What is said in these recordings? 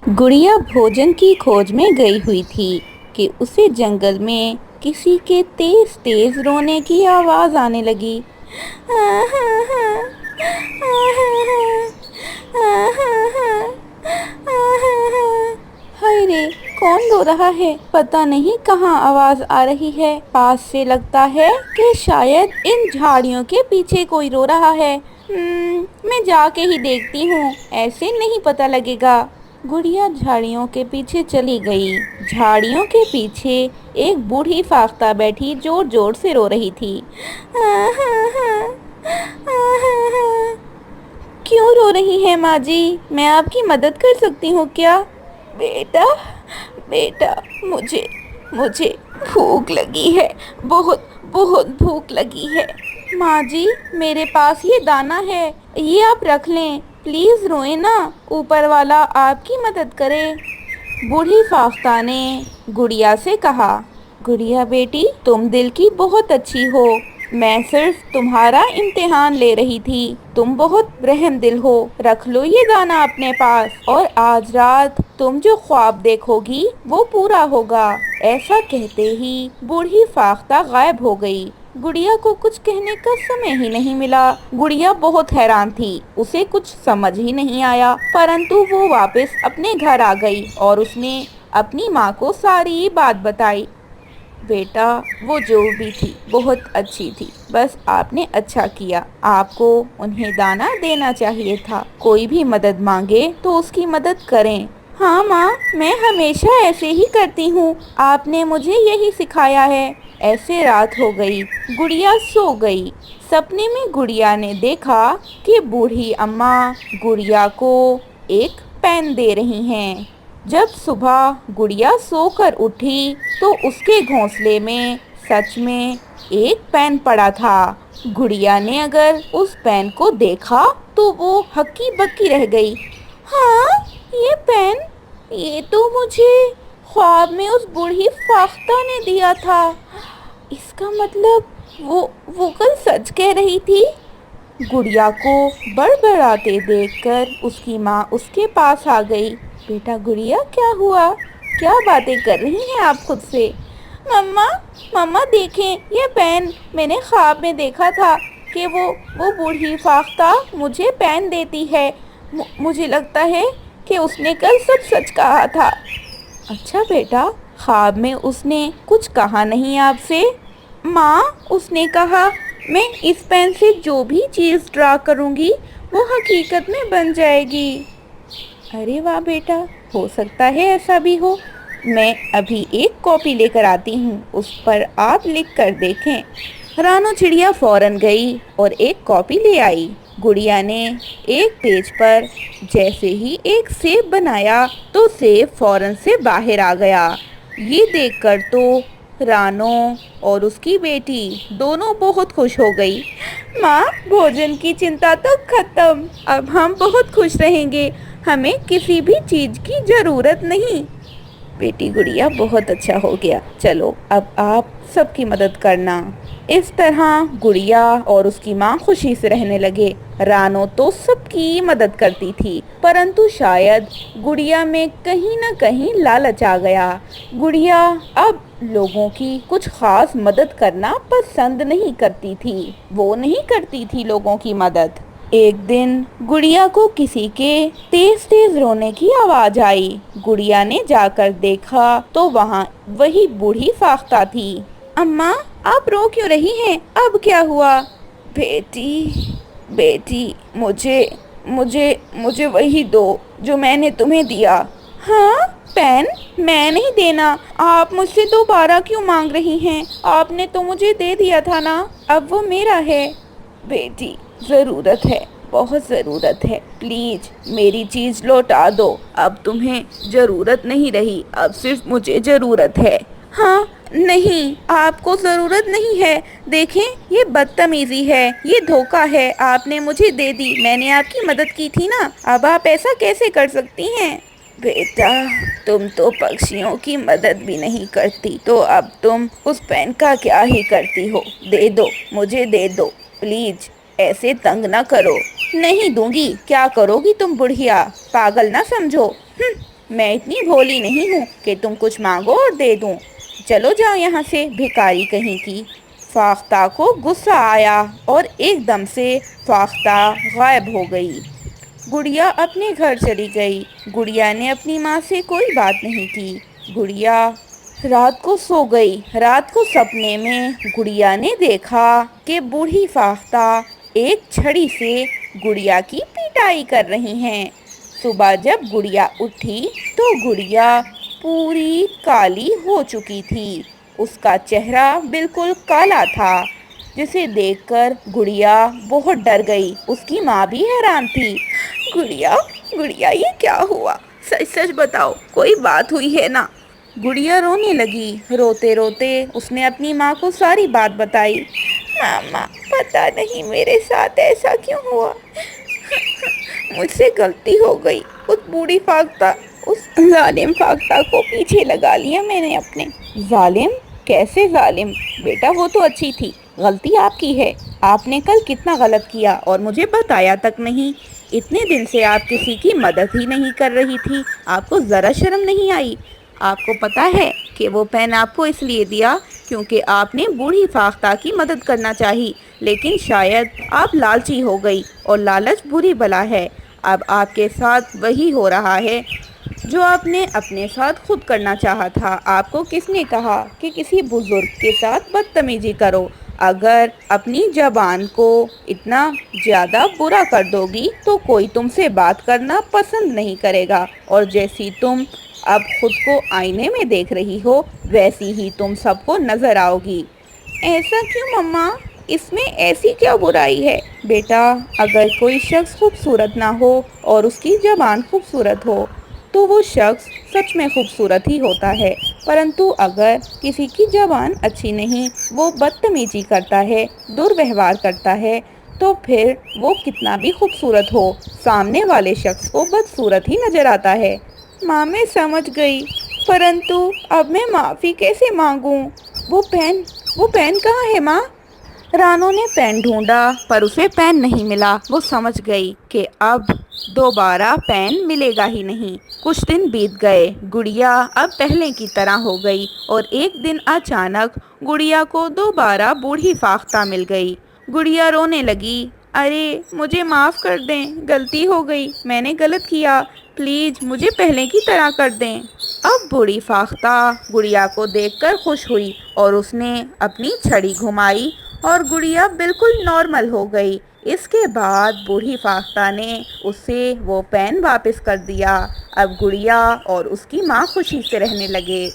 गुड़िया भोजन की खोज में गई हुई थी कि उसे जंगल में किसी के तेज तेज रोने की आवाज आने लगी। हाय रे, कौन रो रहा है? पता नहीं कहाँ आवाज आ रही है। पास से लगता है कि शायद इन झाड़ियों के पीछे कोई रो रहा है। मैं जाके ही देखती हूँ, ऐसे नहीं पता लगेगा। गुड़िया झाड़ियों के पीछे चली गई। झाड़ियों के पीछे एक बूढ़ी फाख्ता बैठी जोर जोर से रो रही थी। क्यों रो रही है माँ जी? मैं आपकी मदद कर सकती हूँ क्या? बेटा, बेटा, मुझे मुझे भूख लगी है। बहुत बहुत भूख लगी है। माँ जी, मेरे पास ये दाना है, ये आप रख लें। प्लीज रोए ना, ऊपर वाला आपकी मदद करे। बूढ़ी फाख्ता ने गुड़िया से कहा। गुड़िया बेटी, तुम दिल की बहुत अच्छी हो। मैं सिर्फ तुम्हारा इम्तिहान ले रही थी। तुम बहुत रहम दिल हो। रख लो ये दाना अपने पास, और आज रात तुम जो ख्वाब देखोगी वो पूरा होगा। ऐसा कहते ही बूढ़ी फाख्ता गायब हो गई। गुड़िया को कुछ कहने का समय ही नहीं मिला। गुड़िया बहुत हैरान थी, उसे कुछ समझ ही नहीं आया। परंतु वो वापस अपने घर आ गई और उसने अपनी माँ को सारी बात बताई। बेटा, वो जो भी थी बहुत अच्छी थी, बस आपने अच्छा किया। आपको उन्हें दाना देना चाहिए था। कोई भी मदद मांगे तो उसकी मदद करें। हाँ माँ, मैं हमेशा ऐसे ही करती हूँ। आपने मुझे यही सिखाया है। ऐसे रात हो गई, गुड़िया सो गई। सपने में गुड़िया ने देखा कि बूढ़ी अम्मा गुड़िया को एक पेन दे रही हैं। जब सुबह गुड़िया सोकर उठी तो उसके घोंसले में सच में एक पेन पड़ा था। गुड़िया ने अगर उस पेन को देखा तो वो हक्की बक्की रह गई। हाँ, ये पेन, ये तो मुझे ख्वाब में उस बूढ़ी फाख्ता ने दिया था। इसका मतलब वो कल सच कह रही थी। गुड़िया को बड़बड़ाते देखकर उसकी माँ उसके पास आ गई। बेटा गुड़िया, क्या हुआ? क्या बातें कर रही हैं आप खुद से? मम्मा, मम्मा देखें, ये पेन मैंने ख्वाब में देखा था कि वो बूढ़ी फाख्ता मुझे पेन देती है। मुझे लगता है कि उसने कल सब सच कहा था। अच्छा बेटा, ख्वाब में उसने कुछ कहा नहीं आपसे? माँ, उसने कहा मैं इस पेन से जो भी चीज़ ड्रा करूँगी वो हकीकत में बन जाएगी। अरे वाह बेटा, हो सकता है ऐसा भी हो। मैं अभी एक कॉपी लेकर आती हूँ, उस पर आप लिख कर देखें। रानो चिड़िया फौरन गई और एक कॉपी ले आई। गुड़िया ने एक पेज पर जैसे ही एक सेब बनाया तो सेब फौरन से बाहर आ गया। ये देखकर तो रानो और उसकी बेटी दोनों बहुत खुश हो गई। माँ, भोजन की चिंता तो खत्म। अब हम बहुत खुश रहेंगे। हमें किसी भी चीज की जरूरत नहीं। बेटी गुड़िया, बहुत अच्छा हो गया। चलो अब आप सबकी मदद करना। इस तरह गुड़िया और उसकी माँ खुशी से रहने लगे। रानो तो सबकी मदद करती थी, परंतु शायद गुड़िया में कहीं न कहीं लालच आ गया। गुड़िया अब लोगों की कुछ खास मदद करना पसंद नहीं करती थी। वो नहीं करती थी लोगों की मदद। एक दिन गुड़िया को किसी के तेज तेज रोने की आवाज आई। गुड़िया ने जाकर देखा तो वहाँ वही बूढ़ी फाख्ता थी। अम्मा, आप रो क्यों रही हैं? अब क्या हुआ? बेटी, बेटी, मुझे मुझे मुझे वही दो जो मैंने तुम्हें दिया। हाँ, पेन? मैं नहीं देना। आप मुझसे दोबारा क्यों मांग रही हैं? आपने तो मुझे दे दिया था ना, अब वो मेरा है। बेटी, ज़रूरत है, बहुत ज़रूरत है। प्लीज़ मेरी चीज़ लौटा दो। अब तुम्हें ज़रूरत नहीं रही, अब सिर्फ मुझे ज़रूरत है। हाँ, नहीं, आपको ज़रूरत नहीं है। देखें, ये बदतमीज़ी है, ये धोखा है। आपने मुझे दे दी, मैंने आपकी मदद की थी ना। अब आप ऐसा कैसे कर सकती हैं? बेटा, तुम तो पक्षियों की मदद भी नहीं करती, तो अब तुम उस पेन का क्या ही करती हो? दे दो, मुझे दे दो प्लीज। ऐसे तंग ना करो। नहीं दूंगी। क्या करोगी तुम बुढ़िया? पागल ना समझो। میں اتنی بھولی نہیں ہوں کہ تم کچھ مانگو اور دے دوں۔ چلو جاؤ یہاں سے، بھکاری کہیں کی۔ فاختہ کو غصہ آیا اور ایک دم سے فاختہ غائب ہو گئی۔ گڑیا اپنے گھر چلی گئی۔ گڑیا نے اپنی ماں سے کوئی بات نہیں کی۔ گڑیا رات کو سو گئی۔ رات کو سپنے میں گڑیا نے دیکھا کہ بوڑھی فاختہ ایک چھڑی سے گڑیا کی پٹائی کر رہی ہیں۔ صبح جب گڑیا اٹھی تو گڑیا پوری کالی ہو چکی تھی۔ اس کا چہرہ بالکل کالا تھا، جسے دیکھ کر گڑیا بہت ڈر گئی۔ اس کی ماں بھی حیران تھی۔ گڑیا گڑیا یہ کیا ہوا؟ سچ سچ بتاؤ، کوئی بات ہوئی ہے نا؟ گڑیا رونے لگی۔ روتے روتے اس نے اپنی ماں کو ساری بات بتائی۔ ماما، پتہ نہیں میرے ساتھ ایسا کیوں ہوا، مجھ سے غلطی ہو گئی۔ اس بوڑھی فاختہ، اس ظالم فاختہ کو پیچھے لگا لیا میں نے اپنے۔ ظالم؟ کیسے ظالم؟ بیٹا وہ تو اچھی تھی، غلطی آپ کی ہے۔ آپ نے کل کتنا غلط کیا اور مجھے بتایا تک نہیں۔ اتنے دن سے آپ کسی کی مدد ہی نہیں کر رہی تھی، آپ کو ذرا شرم نہیں آئی؟ آپ کو پتا ہے کہ وہ پین آپ کو اس لیے دیا کیونکہ آپ نے بوڑھی فاختہ کی مدد کرنا چاہی، لیکن شاید آپ لالچی ہو گئی، اور لالچ بری بلا ہے۔ اب آپ کے ساتھ وہی ہو رہا ہے جو آپ نے اپنے ساتھ خود کرنا چاہا تھا۔ آپ کو کس نے کہا کہ کسی بزرگ کے ساتھ بدتمیزی کرو؟ اگر اپنی زبان کو اتنا زیادہ برا کر دو گی تو کوئی تم سے بات کرنا پسند نہیں کرے گا، اور جیسی تم اب خود کو آئینے میں دیکھ رہی ہو ویسی ہی تم سب کو نظر آؤ گی۔ ایسا کیوں مما؟ اس میں ایسی کیا برائی ہے؟ بیٹا، اگر کوئی شخص خوبصورت نہ ہو اور اس کی زبان خوبصورت ہو تو وہ شخص سچ میں خوبصورت ہی ہوتا ہے، پرنتو اگر کسی کی زبان اچھی نہیں، وہ بدتمیزی کرتا ہے، درویوہار کرتا ہے، تو پھر وہ کتنا بھی خوبصورت ہو، سامنے والے شخص کو بدصورت ہی نظر آتا ہے۔ ماں میں سمجھ گئی، پرنتو اب میں معافی کیسے مانگوں؟ وہ پین کہاں ہے ماں؟ رانو نے پین ڈھونڈا پر اسے پین نہیں ملا۔ وہ سمجھ گئی کہ اب دوبارہ پین ملے گا ہی نہیں۔ کچھ دن بیت گئے۔ گڑیا اب پہلے کی طرح ہو گئی، اور ایک دن اچانک گڑیا کو دوبارہ بوڑھی فاختہ مل گئی۔ گڑیا رونے لگی۔ ارے مجھے معاف کر دیں، غلطی ہو گئی، میں نے غلط کیا، پلیز مجھے پہلے کی طرح کر دیں۔ اب بوڑھی فاختہ گڑیا کو دیکھ کر خوش ہوئی، اور اس نے اپنی چھڑی گھمائی اور گڑیا بالکل نارمل ہو گئی۔ اس کے بعد بوڑھی فاختہ نے اسے وہ پین واپس کر دیا۔ اب گڑیا اور اس کی ماں خوشی سے رہنے لگے۔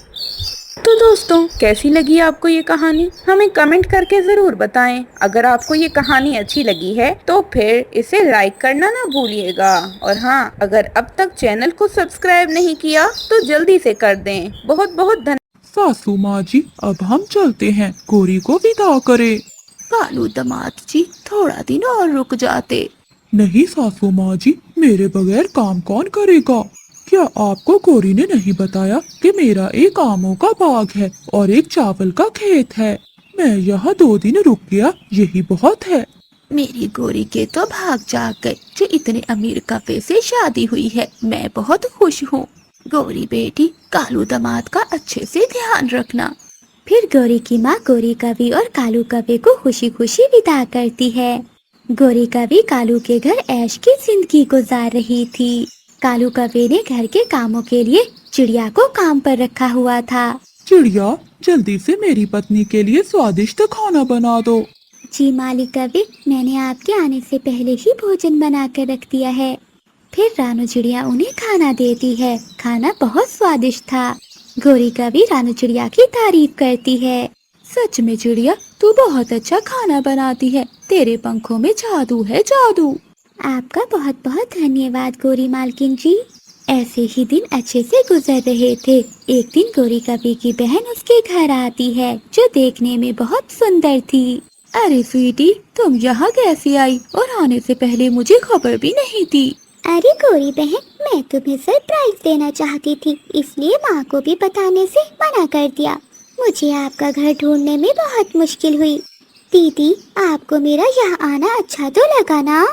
تو دوستوں، کیسی لگی آپ کو یہ کہانی؟ ہمیں کمنٹ کر کے ضرور بتائیں۔ اگر آپ کو یہ کہانی اچھی لگی ہے تو پھر اسے لائک کرنا نہ بھولیے گا، اور ہاں، اگر اب تک چینل کو سبسکرائب نہیں کیا تو جلدی سے کر دیں۔ بہت بہت ساسو ماں جی، اب ہم چلتے ہیں، گوری کو ودا کرے۔ کالو داماد جی، تھوڑا دن اور رک جاتے۔ نہیں ساسو ماں جی، میرے بغیر کام کون کرے گا؟ کیا آپ کو گوری نے نہیں بتایا کہ میرا ایک آموں کا باغ ہے اور ایک چاول کا کھیت ہے؟ میں یہاں 2 دن رک گیا، یہی بہت ہے۔ میری گوری کے تو بھاگ جاگ گئے، جو اتنے امیر کپے سے شادی ہوئی ہے۔ میں بہت خوش ہوں۔ گوری بیٹی، کالو داماد کا اچھے سے دھیان رکھنا۔ پھر گوری کی ماں گوری کوی اور کالو کوی کو خوشی خوشی ودا کرتی ہے۔ گوری کوی کالو کے گھر عیش کی زندگی گزار رہی تھی۔ کالو کوی نے گھر کے کاموں کے لیے چڑیا کو کام پر رکھا ہوا تھا۔ چڑیا، جلدی سے میری پتنی کے لیے سوادشٹ کھانا بنا دو۔ جی مالک کوی، میں نے آپ کے آنے سے پہلے ہی بھوجن بنا کر رکھ دیا ہے۔ پھر رانو چڑیا انہیں کھانا دیتی ہے۔ کھانا بہت سوادشٹ تھا۔ گوری کوی رانو چڑیا کی تعریف کرتی ہے۔ سچ میں چڑیا، تو بہت اچھا کھانا بناتی ہے، تیرے پنکھوں میں جادو ہے، جادو۔ آپ کا بہت بہت دھنیہ واد گوری مالکن جی۔ ایسے ہی دن اچھے سے گزر رہے تھے۔ ایک دن گوری کوی کی بہن اس کے گھر آتی ہے، جو دیکھنے میں بہت سندر تھی۔ ارے سویٹی، تم یہاں کیسے آئی اور آنے سے پہلے مجھے خبر بھی نہیں تھی؟ ارے گوری بہن، میں تمہیں سرپرائز دینا چاہتی تھی، اس لیے ماں کو بھی بتانے سے منع کر دیا۔ مجھے آپ کا گھر ڈھونڈنے میں بہت مشکل ہوئی۔ دیدی، آپ کو میرا یہاں آنا اچھا تو لگا نا؟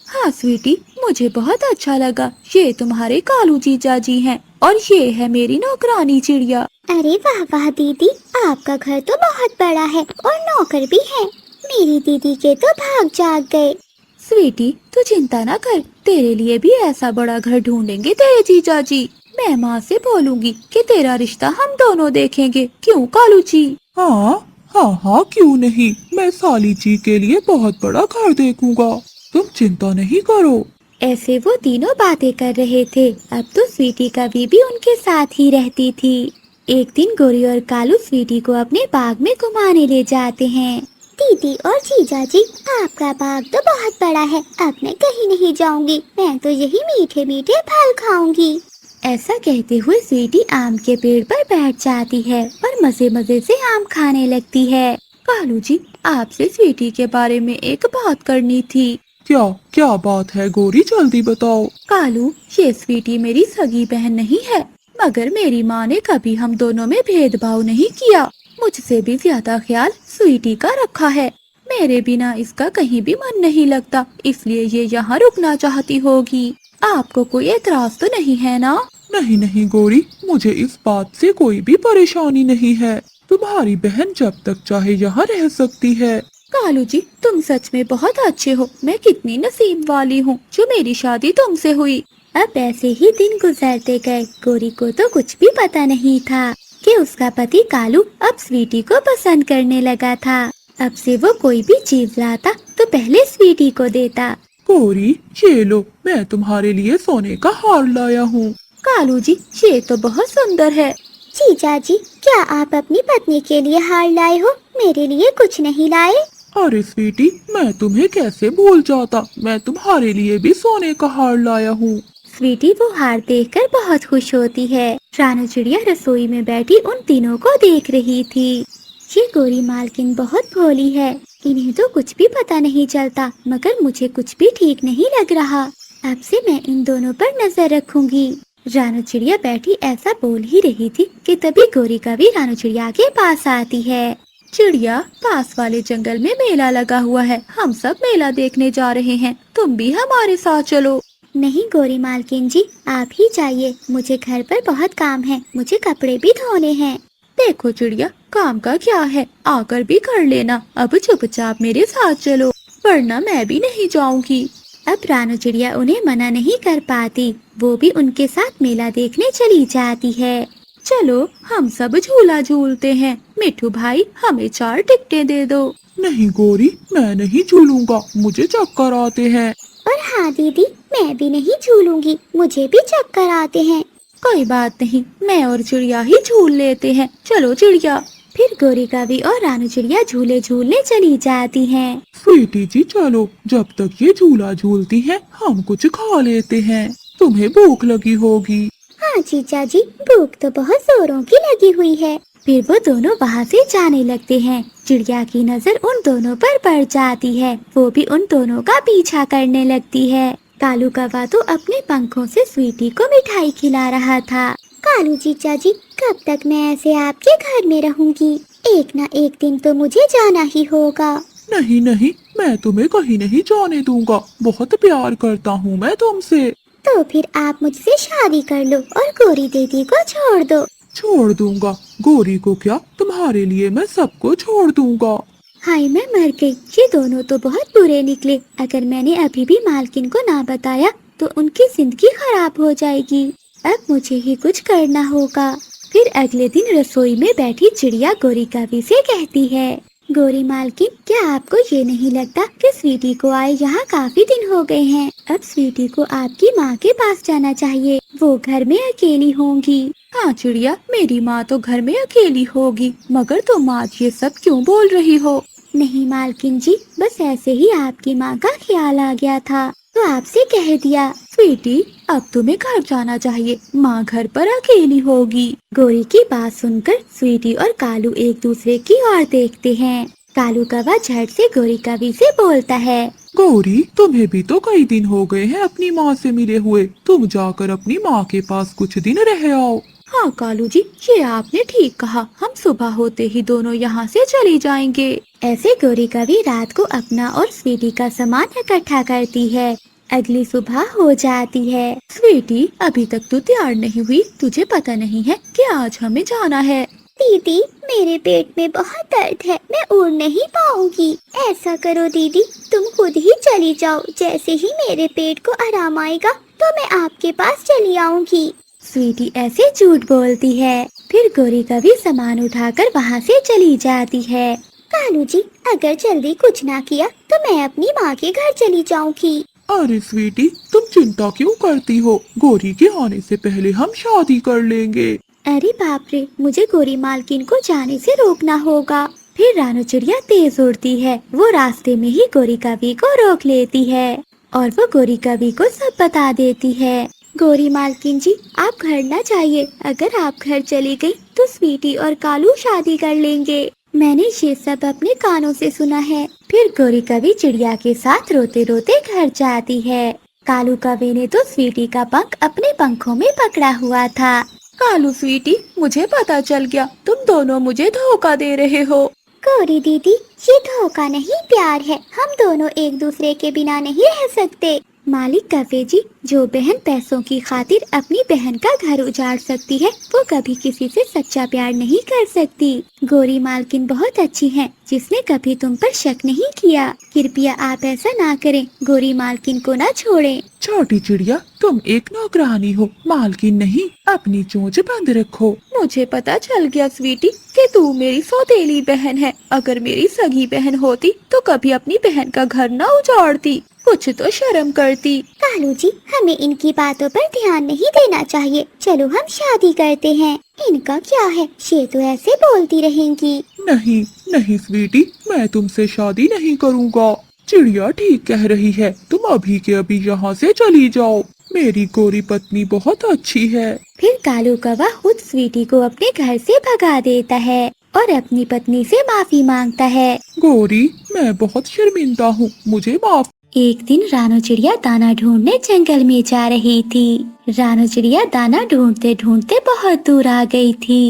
हाँ स्वीटी, मुझे बहुत अच्छा लगा। ये तुम्हारे कालू जीजा जी हैं और ये है मेरी नौकरानी चिड़िया। अरे वाह वाह दीदी, आपका घर तो बहुत बड़ा है और नौकर भी है। मेरी दीदी के तो भाग जाग गए। स्वीटी, तू चिंता ना कर, तेरे लिए भी ऐसा बड़ा घर ढूंढेंगे तेरे जीजा जी। मैं माँ से बोलूँगी कि तेरा रिश्ता हम दोनों देखेंगे, क्यों कालू जी? हाँ हाँ हाँ, क्यों नहीं, मैं साली जी के लिए बहुत बड़ा घर देखूंगा, तुम चिंता नहीं करो। ऐसे वो तीनों बातें कर रहे थे। अब तो स्वीटी का भी उनके साथ ही रहती थी। एक दिन गोरी और कालू स्वीटी को अपने बाग में घुमाने ले जाते हैं। दीदी और जीजा जी, आपका बाग तो बहुत बड़ा है, अब मैं कहीं नहीं जाऊंगी, मैं तो यही मीठे मीठे फल खाऊंगी। ऐसा कहते हुए स्वीटी आम के पेड़ पर बैठ जाती है और मजे मजे से आम खाने लगती है। कालू जी, आपसे स्वीटी के बारे में एक बात करनी थी। क्या क्या बात है गोरी, जल्दी बताओ। कालू, ये स्वीटी मेरी सगी बहन नहीं है, मगर मेरी माँ ने कभी हम दोनों में भेदभाव नहीं किया। मुझसे भी ज्यादा ख्याल स्वीटी का रखा है। मेरे बिना इसका कहीं भी मन नहीं लगता, इसलिए ये यहाँ रुकना चाहती होगी। आपको कोई एतराज तो नहीं है ना? नहीं नहीं गोरी, मुझे इस बात से कोई भी परेशानी नहीं है, तुम्हारी बहन जब तक चाहे यहाँ रह सकती है। कालू जी, तुम सच में बहुत अच्छे हो। मैं कितनी नसीब वाली हूँ जो मेरी शादी तुमसे हुई। अब ऐसे ही दिन गुजरते गए। गोरी को तो कुछ भी पता नहीं था कि उसका पति कालू अब स्वीटी को पसंद करने लगा था। अब से वो कोई भी चीज लाता तो पहले स्वीटी को देता। गोरी, ये लो, मैं तुम्हारे लिए सोने का हार लाया हूँ। कालू जी, ये तो बहुत सुंदर है। जीजा जी, क्या आप अपनी पत्नी के लिए हार लाए हो? मेरे लिए कुछ नहीं लाए? अरे स्वीटी, मैं तुम्हें कैसे भूल जाता, मैं तुम्हारे लिए भी सोने का हार लाया हूँ। स्वीटी वो हार देखकर बहुत खुश होती है। रानू चिड़िया रसोई में बैठी उन तीनों को देख रही थी। ये गोरी मालकिन बहुत भोली है, इन्हें तो कुछ भी पता नहीं चलता, मगर मुझे कुछ भी ठीक नहीं लग रहा। अब से मैं इन दोनों पर नजर रखूंगी। रानू चिड़िया बैठी ऐसा बोल ही रही थी कि तभी गोरी कवि रानू चिड़िया के पास आती है। चिड़िया, पास वाले जंगल में मेला लगा हुआ है, हम सब मेला देखने जा रहे हैं, तुम भी हमारे साथ चलो। नहीं गोरी मालकिन जी, आप ही जाइए, मुझे घर पर बहुत काम है, मुझे कपड़े भी धोने हैं। देखो चिड़िया, काम का क्या है, आकर भी कर लेना। अब चुपचाप मेरे साथ चलो, वरना मैं भी नहीं जाऊंगी। अब रानू चिड़िया उन्हें मना नहीं कर पाती, वो भी उनके साथ मेला देखने चली जाती है। चलो हम सब झूला झूलते हैं। मिठू भाई, हमें 4 टिकटें दे दो। नहीं गोरी, मैं नहीं झूलूंगा, मुझे चक्कर आते हैं। और हाँ दीदी, मैं भी नहीं झूलूंगी, मुझे भी चक्कर आते हैं। कोई बात नहीं, मैं और चिड़िया ही झूल लेते हैं, चलो चिड़िया। फिर गोरी कवि और रानू चिड़िया झूले झूलने चली जाती हैं। स्वीटी जी चलो, जब तक ये झूला झूलती हैं, हम कुछ खा लेते हैं, तुम्हें भूख लगी होगी। हाँ जीजा जी, भूख तो बहुत जोरों की लगी हुई है। फिर वो दोनों वहाँ से जाने लगते हैं। चिड़िया की नजर उन दोनों पर पड़ जाती है, वो भी उन दोनों का पीछा करने लगती है। कालू कौवा तो अपने पंखों से स्वीटी को मिठाई खिला रहा था। कालू जीजा जी, कब तक मैं ऐसे आपके घर में रहूंगी? एक ना एक दिन तो मुझे जाना ही होगा। नहीं नहीं, मैं तुम्हें कहीं नहीं जाने दूंगा, बहुत प्यार करता हूँ मैं तुमसे। तो फिर आप मुझसे शादी कर लो और गोरी दीदी को छोड़ दो। छोड़ दूंगा? गोरी को क्या, तुम्हारे लिए मैं सबको छोड़ दूंगा। हाय, मैं मर गई, ये दोनों तो बहुत बुरे निकले। अगर मैंने अभी भी मालकिन को ना बताया तो उनकी जिंदगी खराब हो जाएगी। अब मुझे ही कुछ करना होगा। फिर अगले दिन रसोई में बैठी चिड़िया गोरी कवि से कहती है, गोरी मालकिन, क्या आपको ये नहीं लगता कि स्वीटी को आए यहाँ काफी दिन हो गए हैं? अब स्वीटी को आपकी माँ के पास जाना चाहिए, वो घर में अकेली होंगी। हाँ चिड़िया, मेरी माँ तो घर में अकेली होगी, मगर तुम आज ये सब क्यों बोल रही हो? नहीं मालकिन जी, बस ऐसे ही आपकी माँ का ख्याल आ गया था तो आपसे कह दिया। स्वीटी, अब तुम्हें घर जाना चाहिए, माँ घर पर अकेली होगी। गोरी की बात सुनकर स्वीटी और कालू एक दूसरे की ओर देखते हैं। कालू कौवा झट से गोरी कवि से बोलता है, गौरी, तुम्हें भी तो कई दिन हो गए हैं अपनी माँ से मिले हुए, तुम जाकर अपनी माँ के पास कुछ दिन रह आओ। हाँ कालू जी, ये आपने ठीक कहा, हम सुबह होते ही दोनों यहाँ से चले जाएंगे। ऐसे गोरी कवि रात को अपना और स्वीटी का सामान इकट्ठा करती है। अगली सुबह हो जाती है। स्वीटी, अभी तक तू तैयार नहीं हुई, तुझे पता नहीं है कि आज हमें जाना है। दीदी, मेरे पेट में बहुत दर्द है, मैं उड़ नहीं पाऊंगी। ऐसा करो दीदी, तुम खुद ही चली जाओ, जैसे ही मेरे पेट को आराम आएगा तो मैं आपके पास चली आऊंगी। स्वीटी ऐसे झूठ बोलती है। फिर गौरी कभी सामान उठाकर वहाँ से चली जाती है। कालू जी, अगर जल्दी कुछ ना किया तो मैं अपनी माँ के घर चली जाऊंगी। अरे स्वीटी, तुम चिंता क्यों करती हो? गौरी के आने से पहले हम शादी कर लेंगे। अरे बाप रे, मुझे गौरी मालकिन को जाने से रोकना होगा। फिर रानू चिड़िया तेज उड़ती है। वो रास्ते में ही गौरी कवि को रोक लेती है और वो गौरी कवि को सब बता देती है। गौरी मालकिन जी, आप घर न जाइए। अगर आप घर चली गई तो स्वीटी और कालू शादी कर लेंगे। मैंने ये सब अपने कानों से सुना है। फिर गौरी कवि चिड़िया के साथ रोते रोते घर जाती है। कालू कवि ने तो स्वीटी का पंख अपने पंखों में पकड़ा हुआ था। कालू स्वीटी, मुझे पता चल गया, तुम दोनों मुझे धोखा दे रहे हो। गौरी दीदी, ये धोखा नहीं, प्यार है। हम दोनों एक दूसरे के बिना नहीं रह सकते। मालिक कफे जी, जो बहन पैसों की खातिर अपनी बहन का घर उजाड़ सकती है, वो कभी किसी से सच्चा प्यार नहीं कर सकती। गौरी मालकिन बहुत अच्छी है, जिसने कभी तुम पर शक नहीं किया। कृपया आप ऐसा ना करें, गौरी मालकिन को ना छोड़ें। छोटी चिड़िया, तुम एक नौकरानी हो, मालकिन नहीं। अपनी चोंच बंद रखो। मुझे पता चल गया स्वीटी कि तू मेरी सौतेली बहन है। अगर मेरी सगी बहन होती तो कभी अपनी बहन का घर न उजाड़ती, कुछ तो शर्म करती। कालू जी, हमें इनकी बातों पर ध्यान नहीं देना चाहिए। चलो हम शादी करते हैं। इनका क्या है, ये तो ऐसे बोलती रहेंगी। नहीं नहीं स्वीटी, मैं तुमसे शादी नहीं करूँगा। चिड़िया ठीक कह रही है, तुम अभी के अभी यहाँ से चली जाओ। मेरी गोरी पत्नी बहुत अच्छी है। फिर कालू कौवा खुद स्वीटी को अपने घर से भगा देता है और अपनी पत्नी से माफी मांगता है। गोरी, मैं बहुत शर्मिंदा हूँ, मुझे माफ। एक दिन रानू चिड़िया दाना ढूंढने जंगल में जा रही थी। रानू चिड़िया दाना ढूंढते ढूंढते बहुत दूर आ गई थी।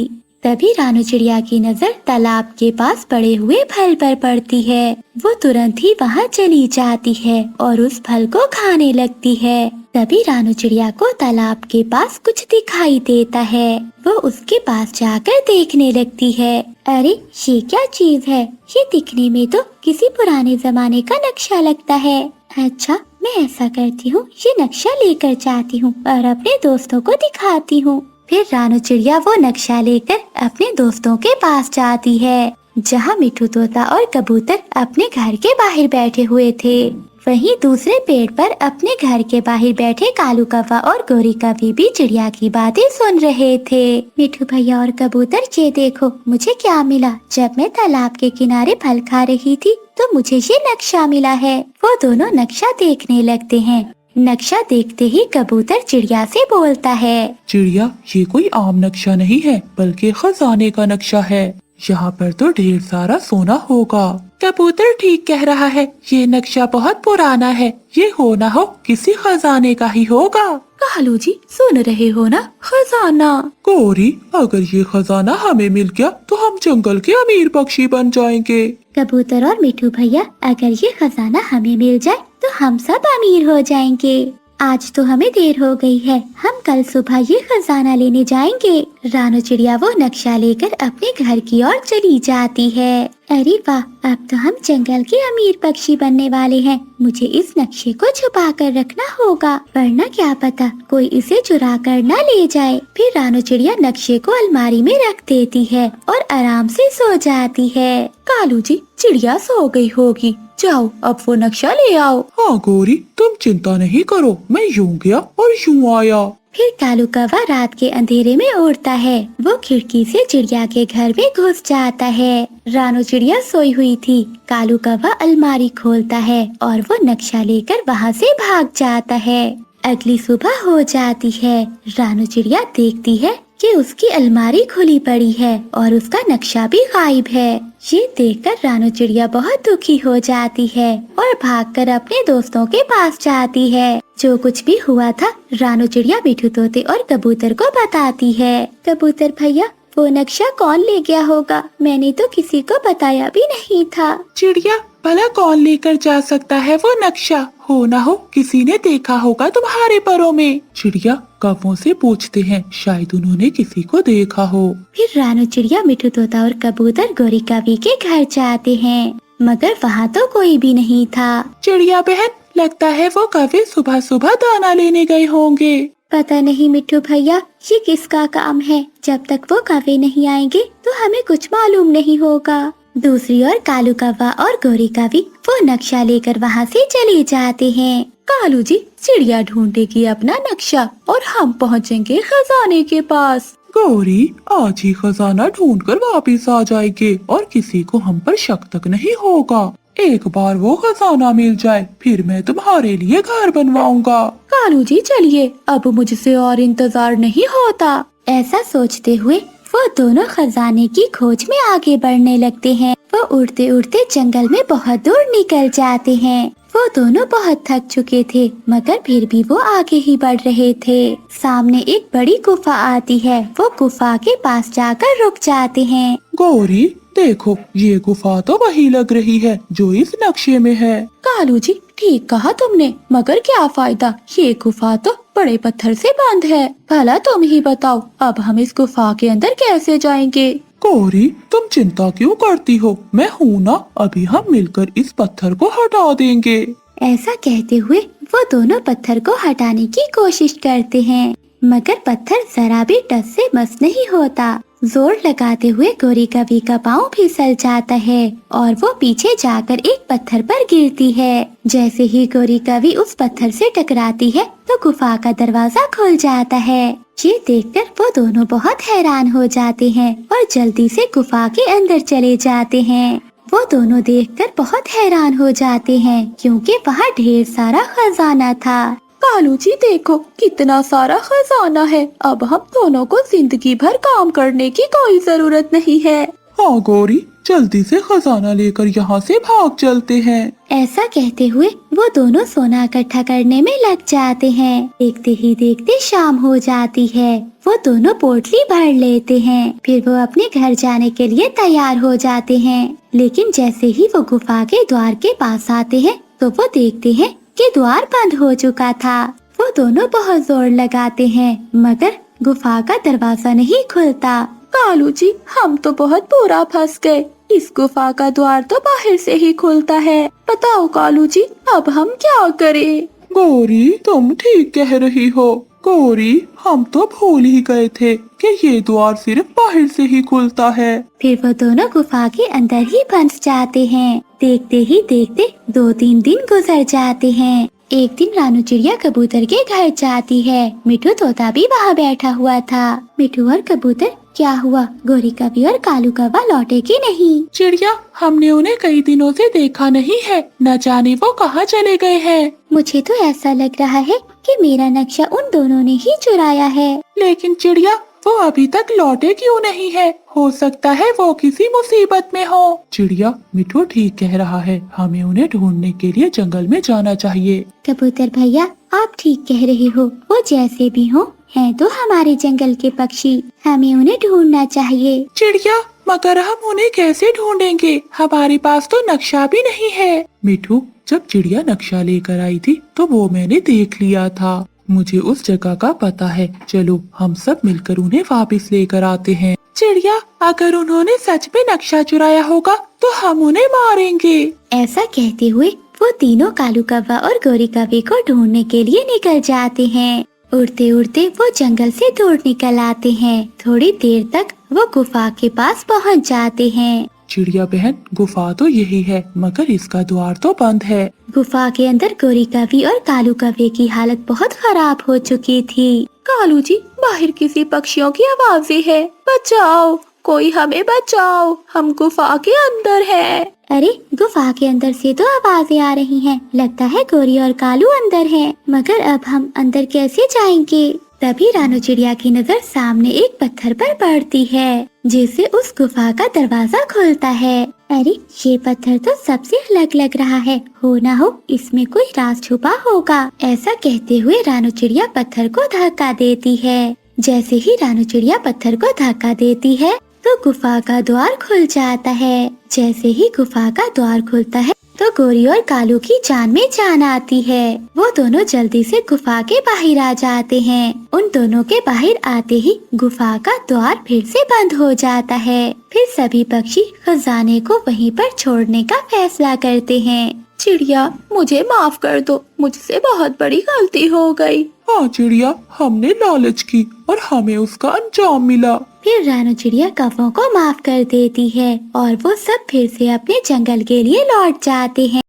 तभी रानू चिड़िया की नजर तालाब के पास पड़े हुए फल पर पड़ती है। वो तुरंत ही वहाँ चली जाती है और उस फल को खाने लगती है। तभी रानू चिड़िया को तालाब के पास कुछ दिखाई देता है। वो उसके पास जाकर देखने लगती है। अरे, ये क्या चीज है? ये दिखने में तो किसी पुराने जमाने का नक्शा लगता है। अच्छा, मैं ऐसा करती हूँ, ये नक्शा लेकर जाती हूँ और अपने दोस्तों को दिखाती हूँ। फिर रानू चिड़िया वो नक्शा लेकर अपने दोस्तों के पास जाती है, जहाँ मिठू तोता और कबूतर अपने घर के बाहर बैठे हुए थे। वहीं दूसरे पेड़ पर अपने घर के बाहर बैठे कालू कौवा और गौरी कवि भी चिड़िया की बातें सुन रहे थे। मिठू भैया और कबूतर, ये देखो मुझे क्या मिला। जब मैं तालाब के किनारे फल खा रही थी तो मुझे ये नक्शा मिला है। वो दोनों नक्शा देखने लगते हैं। नक्शा देखते ही कबूतर चिड़िया से बोलता है। चिड़िया, ये कोई आम नक्शा नहीं है, बल्कि खजाने का नक्शा है। यहाँ पर तो ढेर सारा सोना होगा। कबूतर ठीक कह रहा है, ये नक्शा बहुत पुराना है। ये हो ना हो किसी खजाने का ही होगा। कालू जी, सुन रहे हो ना, खजाना। गौरी, अगर ये खजाना हमें मिल गया तो हम जंगल के अमीर पक्षी बन जाएंगे। कबूतर और मिठू भैया, अगर ये खजाना हमें मिल जाए तो हम सब अमीर हो जाएंगे। आज तो हमें देर हो गई है, हम कल सुबह ये खजाना लेने जाएंगे। रानू चिड़िया वो नक्शा लेकर अपने घर की ओर चली जाती है। अरे वाह, अब तो हम जंगल के अमीर पक्षी बनने वाले हैं। मुझे इस नक्शे को छुपा कर रखना होगा, वरना क्या पता कोई इसे चुरा कर न ले जाए। फिर रानू चिड़िया नक्शे को अलमारी में रख देती है और आराम से सो जाती है। कालू जी, चिड़िया सो गई होगी, जाओ अब वो नक्शा ले आओ। हाँ गौरी, तुम चिंता नहीं करो, मैं यूं गया और यूं आया। फिर कालू कौवा रात के अंधेरे में उड़ता है। वो खिड़की से चिड़िया के घर में घुस जाता है। रानू चिड़िया सोई हुई थी। कालू कौवा अलमारी खोलता है और वो नक्शा लेकर वहाँ से भाग जाता है। अगली सुबह हो जाती है। रानू चिड़िया देखती है कि उसकी अलमारी खुली पड़ी है और उसका नक्शा भी गायब है। ये देखकर रानू चिड़िया बहुत दुखी हो जाती है और भागकर अपने दोस्तों के पास जाती है। जो कुछ भी हुआ था रानू चिड़िया मिठू तोते और कबूतर को बताती है। कबूतर भैया, वो नक्शा कौन ले गया होगा? मैंने तो किसी को बताया भी नहीं था। चिड़िया, भला कौन लेकर जा सकता है वो नक्शा? हो ना हो किसी ने देखा होगा तुम्हारे परों में। चिड़िया कौवों से पूछते हैं, शायद उन्होंने किसी को देखा हो। फिर रानू चिड़िया, मिठू तोता और कबूतर गौरी कवि के घर जाते हैं, मगर वहाँ तो कोई भी नहीं था। चिड़िया बहन, लगता है वो कवि सुबह सुबह दाना लेने गए होंगे। पता नहीं मिठू भैया, ये किसका काम है। जब तक वो कौवे नहीं आएंगे तो हमें कुछ मालूम नहीं होगा। दूसरी ओर कालू कौवा और गौरी कवि वो नक्शा लेकर वहाँ से चले जाते हैं। कालू जी, चिड़िया ढूंढेगी अपना नक्शा और हम पहुँचेंगे खजाने के पास। गौरी आज ही खजाना ढूंढकर वापस आ जाएंगे और किसी को हम पर शक तक नहीं होगा। एक बार वो खजाना मिल जाए फिर मैं तुम्हारे लिए घर बनवाऊंगा। कालू जी चलिए, अब मुझसे और इंतजार नहीं होता। ऐसा सोचते हुए वो दोनों खजाने की खोज में आगे बढ़ने लगते हैं। वो उड़ते उड़ते जंगल में बहुत दूर निकल जाते हैं। वो दोनों बहुत थक चुके थे, मगर फिर भी वो आगे ही बढ़ रहे थे। सामने एक बड़ी गुफा आती है। वो गुफा के पास जाकर रुक जाते हैं। गौरी देखो, ये गुफा तो वही लग रही है जो इस नक्शे में है। कालू जी ठीक कहा तुमने, मगर क्या फायदा, ये गुफा तो बड़े पत्थर से बंद है। भला तुम ही बताओ, अब हम इस गुफा के अंदर कैसे जाएंगे? गौरी तुम चिंता क्यों करती हो, मैं हूँ ना, अभी हम मिलकर इस पत्थर को हटा देंगे। ऐसा कहते हुए वो दोनों पत्थर को हटाने की कोशिश करते हैं, मगर पत्थर जरा भी टस से मस नहीं होता। जोर लगाते हुए गौरी कवि का पाँव फिसल जाता है और वो पीछे जाकर एक पत्थर पर गिरती है। जैसे ही गौरी कवि उस पत्थर से टकराती है तो गुफा का दरवाजा खुल जाता है। ये देखकर वो दोनों बहुत हैरान हो जाते हैं और जल्दी से गुफा के अंदर चले जाते हैं। वो दोनों देखकर बहुत हैरान हो जाते हैं क्योंकि वहाँ ढेर सारा खजाना था। कालू जी देखो, कितना सारा खजाना है। अब हम दोनों को जिंदगी भर काम करने की कोई जरूरत नहीं है। हाँ गौरी, जल्दी से खजाना लेकर यहाँ से भाग चलते हैं। ऐसा कहते हुए वो दोनों सोना इकट्ठा करने में लग जाते हैं। देखते ही देखते शाम हो जाती है। वो दोनों पोटली भर लेते हैं, फिर वो अपने घर जाने के लिए तैयार हो जाते हैं। लेकिन जैसे ही वो गुफा के द्वार के पास आते हैं तो वो देखते हैं कि द्वार बंद हो चुका था। वो दोनों बहुत जोर लगाते हैं, मगर गुफा का दरवाजा नहीं खुलता। कालू जी, हम तो बहुत बुरा फंस गए। इस गुफा का द्वार तो बाहर से ही खुलता है। बताओ कालू जी, अब हम क्या करें? गौरी तुम ठीक कह रही हो। गौरी हम तो भूल ही गए थे कि ये द्वार सिर्फ बाहर से ही खुलता है। फिर वो दोनों गुफा के अंदर ही फंस जाते हैं। देखते ही देखते 2-3 दिन गुजर जाते हैं। एक दिन रानू चिड़िया कबूतर के घर जाती है। मिठू तोता भी वहाँ बैठा हुआ था। मिठू और कबूतर, क्या हुआ, गौरी कवि और कालू कौवा लौटे कि नहीं? चिड़िया, हमने उन्हें कई दिनों से देखा नहीं है, न जाने वो कहाँ चले गए हैं। मुझे तो ऐसा लग रहा है कि मेरा नक्शा उन दोनों ने ही चुराया है। लेकिन चिड़िया, वो अभी तक लौटे क्यों नहीं है? हो सकता है वो किसी मुसीबत में हो। चिड़िया, मिठू ठीक कह रहा है, हमें उन्हें ढूंढने के लिए जंगल में जाना चाहिए। कबूतर भैया, आप ठीक कह रहे हो। वो जैसे भी हो, हैं तो हमारे जंगल के पक्षी, हमें उन्हें ढूंढना चाहिए। चिड़िया, मगर हम उन्हें कैसे ढूंढेंगे? हमारे पास तो नक्शा भी नहीं है। मिठू, जब चिड़िया नक्शा लेकर आई थी तो वो मैंने देख लिया था। मुझे उस जगह का पता है। चलो हम सब मिलकर उन्हें वापस लेकर आते हैं। चिड़िया, अगर उन्होंने सच में नक्शा चुराया होगा तो हम उन्हें मारेंगे। ऐसा कहते हुए वो तीनों कालू कौवा और गौरी कवि को ढूंढने के लिए निकल जाते हैं। उड़ते उड़ते वो जंगल से दूर निकल आते हैं। थोड़ी देर तक वो गुफा के पास पहुंच जाते हैं। चिड़िया बहन, गुफा तो यही है, मगर इसका द्वार तो बंद है। गुफा के अंदर गौरी कवि और कालू कौवे की हालत बहुत खराब हो चुकी थी। कालू जी, बाहर किसी पक्षियों की आवाज़ें है। बचाओ, कोई हमें बचाओ, हम गुफा के अंदर हैं। अरे, गुफा के अंदर से तो आवाजें आ रही हैं। लगता है गौरी और कालू अंदर हैं। मगर अब हम अंदर कैसे जाएंगे? तभी रानू चिड़िया की नजर सामने एक पत्थर पर पड़ती है, जिससे उस गुफा का दरवाजा खुलता है। अरे, ये पत्थर तो सबसे अलग लग रहा है। हो ना हो इसमें कोई राज छुपा होगा। ऐसा कहते हुए रानू चिड़िया पत्थर को धक्का देती है। जैसे ही रानू चिड़िया पत्थर को धक्का देती है तो गुफा का द्वार खुल जाता है। जैसे ही गुफा का द्वार खुलता है तो गोरी और कालू की जान में जान आती है। वो दोनों जल्दी से गुफा के बाहर आ जाते हैं। उन दोनों के बाहर आते ही गुफा का द्वार फिर से बंद हो जाता है। फिर सभी पक्षी खजाने को वहीं पर छोड़ने का फैसला करते हैं। चिड़िया, मुझे माफ कर दो, मुझसे बहुत बड़ी गलती हो गई। हाँ चिड़िया, हमने लालच की और हमें उसका अंजाम मिला। फिर रानू चिड़िया कौवों को माफ कर देती है और वो सब फिर से अपने जंगल के लिए लौट जाते हैं।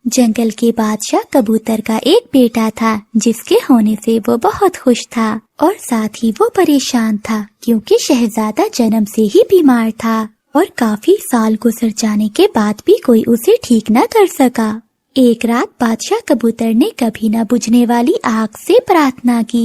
जंगल के बादशाह कबूतर का एक बेटा था, जिसके होने से वो बहुत खुश था और साथ ही वो परेशान था, क्योंकि शहजादा जन्म से ही बीमार था और काफी साल गुजर जाने के बाद भी कोई उसे ठीक न कर सका। एक रात बादशाह कबूतर ने कभी न बुझने वाली आग से प्रार्थना की।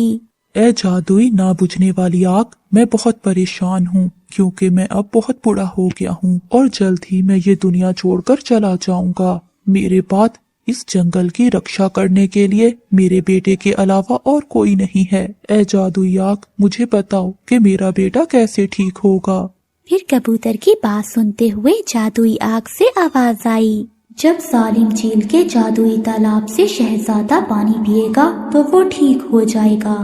ए जादुई ना बुझने वाली आग, मैं बहुत परेशान हूँ, क्योंकि मैं अब बहुत बूढ़ा हो गया हूँ और जल्द ही मैं ये दुनिया छोड़कर चला जाऊंगा। मेरे बाद इस जंगल की रक्षा करने के लिए मेरे बेटे के अलावा और कोई नहीं है। ए जादुई आग, मुझे बताओ कि मेरा बेटा कैसे ठीक होगा। फिर कबूतर की बात सुनते हुए जादुई आग से आवाज आई, जब जालिम झील के जादुई तालाब से शहजादा पानी पिएगा तो वो ठीक हो जाएगा।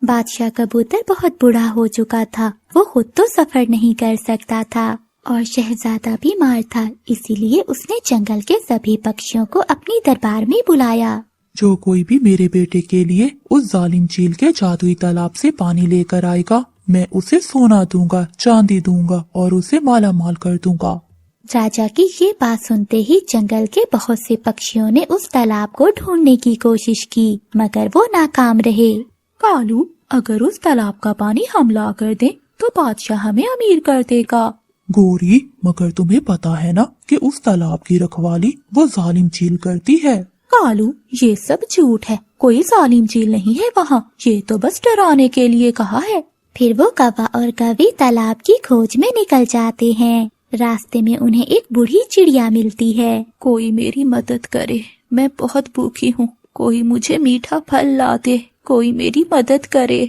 बादशाह कबूतर बहुत बूढ़ा हो चुका था, वो खुद तो सफर नहीं कर सकता था और शहजादा बीमार था, इसीलिए उसने जंगल के सभी पक्षियों को अपनी दरबार में बुलाया। जो कोई भी मेरे बेटे के लिए उस जालिम झील के जादुई तालाब से पानी लेकर आएगा, मैं उसे सोना दूंगा, चांदी दूंगा और उसे माला माल कर दूंगा। राजा की ये बात सुनते ही जंगल के बहुत से पक्षियों ने उस तालाब को ढूंढने की कोशिश की, मगर वो नाकाम रहे। कालू, अगर उस तालाब का पानी हम ला कर दें तो बादशाह हमें अमीर कर देगा। गोरी, मगर तुम्हें पता है ना कि उस तालाब की रखवाली वो जालिम झील करती है। कालू, ये सब झूठ है, कोई जालिम झील नहीं है वहाँ, ये तो बस डराने के लिए कहा है। फिर वो कौवा और कवि तालाब की खोज में निकल जाते हैं। रास्ते में उन्हें एक बूढ़ी चिड़िया मिलती है। कोई मेरी मदद करे, मैं बहुत भूखी हूँ, कोई मुझे मीठा फल ला दे, कोई मेरी मदद करे।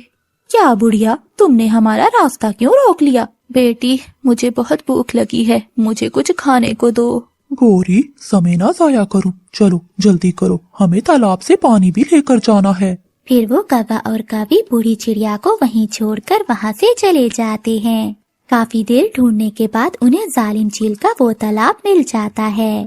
क्या बुढ़िया, तुमने हमारा रास्ता क्यों रोक लिया? बेटी, मुझे बहुत भूख लगी है, मुझे कुछ खाने को दो। गोरी, समय ना जाया करो, चलो जल्दी करो, हमें तालाब से पानी भी लेकर जाना है। फिर वो कौवा और कवि बूढ़ी चिड़िया को वहीं छोड़कर वहाँ से चले जाते हैं। काफी देर ढूंढने के बाद उन्हें जालिम झील का वो तालाब मिल जाता है।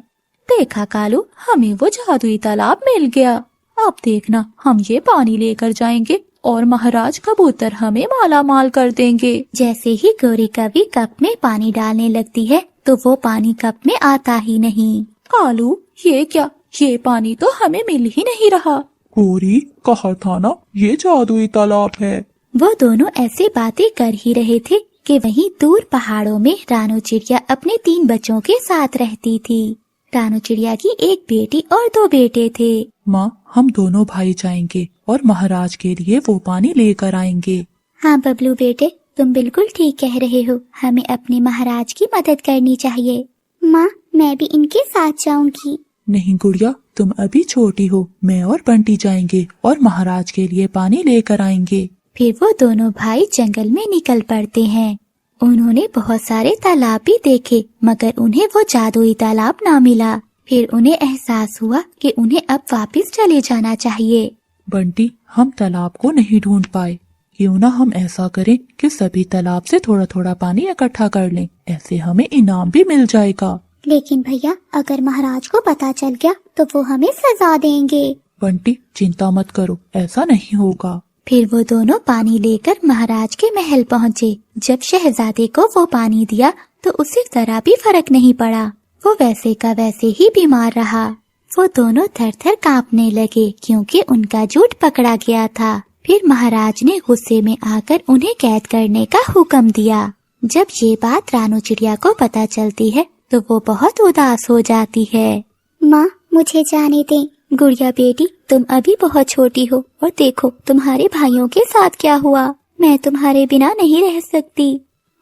देखा कालू, हमें वो जादुई तालाब मिल गया। अब देखना, हम ये पानी लेकर जाएंगे और महाराज कबूतर हमें माला माल कर देंगे। जैसे ही गोरी कवि कप में पानी डालने लगती है तो वो पानी कप में आता ही नहीं। कालू, ये क्या, ये पानी तो हमें मिल ही नहीं रहा। गोरी, कहा था ना ये जादुई तालाब है। वो दोनों ऐसे बातें कर ही रहे थे कि वहीं दूर पहाड़ों में रानू चिड़िया अपने 3 बच्चों के साथ रहती थी। रानू चिड़िया की एक बेटी और 2 बेटे थे। माँ, हम दोनों भाई जाएंगे और महाराज के लिए वो पानी लेकर आएंगे। हाँ बबलू बेटे, तुम बिल्कुल ठीक कह रहे हो, हमें अपने महाराज की मदद करनी चाहिए। माँ, मैं भी इनके साथ जाऊंगी। नहीं गुड़िया, तुम अभी छोटी हो, मैं और बंटी जाएंगे और महाराज के लिए पानी लेकर आएंगे। फिर वो दोनों भाई जंगल में निकल पड़ते हैं। उन्होंने बहुत सारे तालाब भी देखे, मगर उन्हें वो जादुई तालाब ना मिला। फिर उन्हें एहसास हुआ कि उन्हें अब वापस चले जाना चाहिए। बंटी, हम तालाब को नहीं ढूंढ पाए, क्यों ना हम ऐसा करें कि सभी तालाब से थोड़ा थोड़ा पानी इकट्ठा कर लें, ऐसे हमें इनाम भी मिल जाएगा। लेकिन भैया, अगर महाराज को पता चल गया तो वो हमें सजा देंगे। बंटी, चिंता मत करो, ऐसा नहीं होगा। फिर वो दोनों पानी लेकर महाराज के महल पहुँचे। जब शहजादे को वो पानी दिया तो उसे जरा भी फर्क नहीं पड़ा, वो वैसे का वैसे ही बीमार रहा। वो दोनों थर थर कांपने लगे क्योंकि उनका झूठ पकड़ा गया था। फिर महाराज ने गुस्से में आकर उन्हें कैद करने का हुक्म दिया। जब ये बात रानू चिड़िया को पता चलती है तो वो बहुत उदास हो जाती है। माँ, मुझे जाने दें। गुड़िया बेटी, तुम अभी बहुत छोटी हो और देखो तुम्हारे भाइयों के साथ क्या हुआ। मैं तुम्हारे बिना नहीं रह सकती।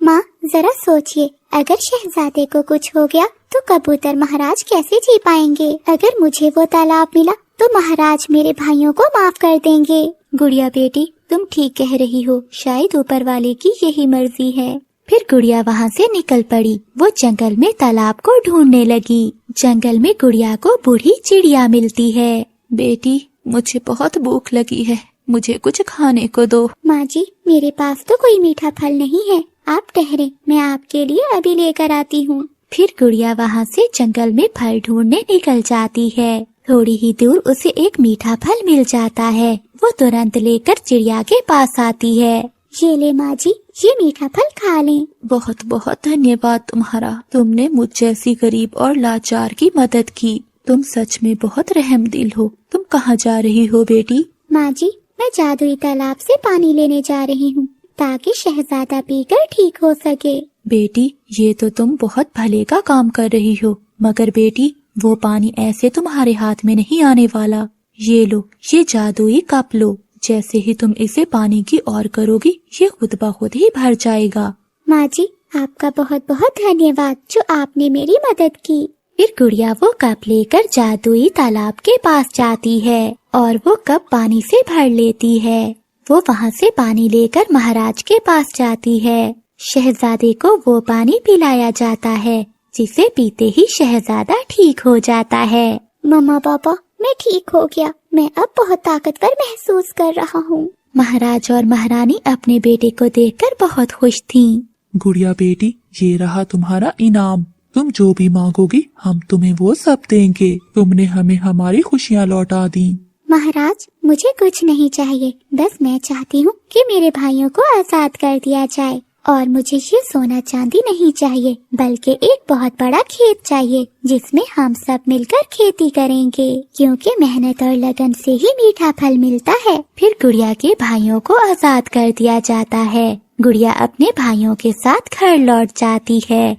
माँ, जरा सोचिए, अगर शहजादे को कुछ हो गया तो कबूतर महाराज कैसे जी पाएंगे? अगर मुझे वो तालाब मिला तो महाराज मेरे भाइयों को माफ कर देंगे। गुड़िया बेटी, तुम ठीक कह रही हो, शायद ऊपर वाले की यही मर्जी है। پھر گڑیا وہاں سے نکل پڑی. وہ جنگل میں تالاب کو ڈھونڈنے لگی. جنگل میں گڑیا کو بوڑھی چڑیا ملتی ہے. بیٹی مجھے بہت بھوک لگی ہے، مجھے کچھ کھانے کو دو. ماں جی میرے پاس تو کوئی میٹھا پھل نہیں ہے، آپ ٹھہریں، میں آپ کے لیے ابھی لے کر آتی ہوں. پھر گڑیا وہاں سے جنگل میں پھل ڈھونڈنے نکل جاتی ہے. تھوڑی ہی دور اسے ایک میٹھا پھل مل جاتا ہے. وہ ترنت لے کر چڑیا کے پاس آتی ہے. یہ لے ماں جی، یہ میٹھا پھل کھا لیں. بہت بہت دھنیہ واد تمہارا، تم نے مجھ جیسی غریب اور لاچار کی مدد کی. تم سچ میں بہت رحم دل ہو. تم کہاں جا رہی ہو بیٹی؟ ماں جی میں جادوئی تالاب سے پانی لینے جا رہی ہوں تاکہ شہزادہ پی کر ٹھیک ہو سکے. بیٹی یہ تو تم بہت بھلے کا کام کر رہی ہو، مگر بیٹی وہ پانی ایسے تمہارے ہاتھ میں نہیں آنے والا. یہ لو، یہ جادوئی کپ لو. جیسے ہی تم اسے پانی کی اور کرو گی یہ خود بخود ہی بھر جائے گا. ماں جی آپ کا بہت بہت دھنیہ واد جو آپ نے میری مدد کی. پھر گڑیا وہ کپ لے کر جادوئی تالاب کے پاس جاتی ہے اور وہ کپ پانی سے بھر لیتی ہے. وہ وہاں سے پانی لے کر مہاراج کے پاس جاتی ہے. شہزادے کو وہ پانی پلایا جاتا ہے جسے پیتے ہی شہزادہ ٹھیک ہو جاتا ہے. مما پاپا میں ٹھیک ہو گیا، میں اب بہت طاقتور محسوس کر رہا ہوں. مہاراج اور مہارانی اپنے بیٹے کو دیکھ کر بہت خوش تھیں. گڑیا بیٹی یہ رہا تمہارا انعام. تم جو بھی مانگو گی ہم تمہیں وہ سب دیں گے. تم نے ہمیں ہماری خوشیاں لوٹا دی. مہاراج مجھے کچھ نہیں چاہیے، بس میں چاہتی ہوں کہ میرے بھائیوں کو آزاد کر دیا جائے. اور مجھے یہ سونا چاندی نہیں چاہیے بلکہ ایک بہت بڑا کھیت چاہیے جس میں ہم سب مل کر کھیتی کریں گے، کیونکہ محنت اور لگن سے ہی میٹھا پھل ملتا ہے. پھر گڑیا کے بھائیوں کو آزاد کر دیا جاتا ہے. گڑیا اپنے بھائیوں کے ساتھ گھر لوٹ جاتی ہے.